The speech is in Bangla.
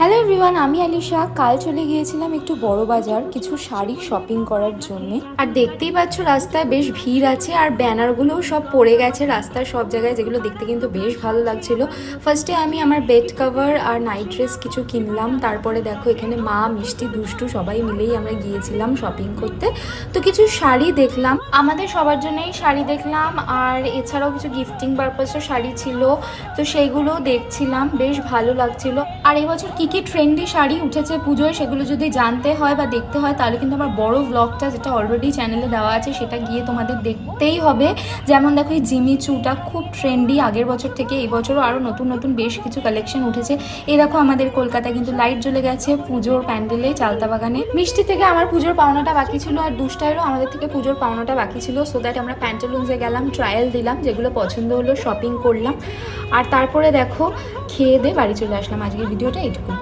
হ্যালো এভরিওয়ান, আমি আলিশা। কাল চলে গিয়েছিলাম একটু বড় বাজার কিছু শাড়ি শপিং করার জন্য। আর দেখতেই পাচ্ছ রাস্তায় বেশ ভিড় আছে, আর ব্যানারগুলোও সব পড়ে গেছে রাস্তার সব জায়গায়, যেগুলো দেখতে কিন্তু বেশ ভালো লাগছিল। ফার্স্টে আমি আমার বেড কভার আর নাইট ড্রেস কিছু কিনলাম। তারপরে দেখো এখানে মা, মিষ্টি, দুষ্টু সবাই মিলেই আমরা গিয়েছিলাম শপিং করতে। তো কিছু শাড়ি দেখলাম, আমাদের সবার জন্যই শাড়ি দেখলাম, আর এছাড়াও কিছু গিফটিং পারপাসও শাড়ি ছিল, তো সেইগুলো দেখছিলাম, বেশ ভালো লাগছিল। আর এবছর কি কি ট্রেন্ডি শাড়ি উঠেছে পুজোয় সেগুলো যদি জানতে হয় বা দেখতে হয় তাহলে কিন্তু আমার বড় ব্লগটা, যেটা অলরেডি চ্যানেলে দেওয়া আছে, সেটা গিয়ে তোমাদের দেখতেই হবে। যেমন দেখো এই জিমি চুটা খুব ট্রেন্ডি আগের বছর থেকে, এই বছরও আরও নতুন নতুন বেশ কিছু কালেকশন উঠেছে। এই দেখো আমাদের কলকাতায় কিন্তু লাইট জ্বলে গেছে পুজোর প্যান্ডেলে, চালতা বাগানে। মিষ্টি থেকে আমার পুজোর পাওনাটা বাকি ছিল, আর দুষ্টাইরও আমাদের থেকে পুজোর পাওনাটা বাকি ছিল। সো দ্যাট আমরা প্যান্টালুন্সে গেলাম, ট্রায়াল দিলাম, যেগুলো পছন্দ হলো শপিং করলাম, আর তারপরে দেখো খেয়ে দিয়ে বাড়ি চলে আসলাম। আজকের ভিডিওটা এইটুকু।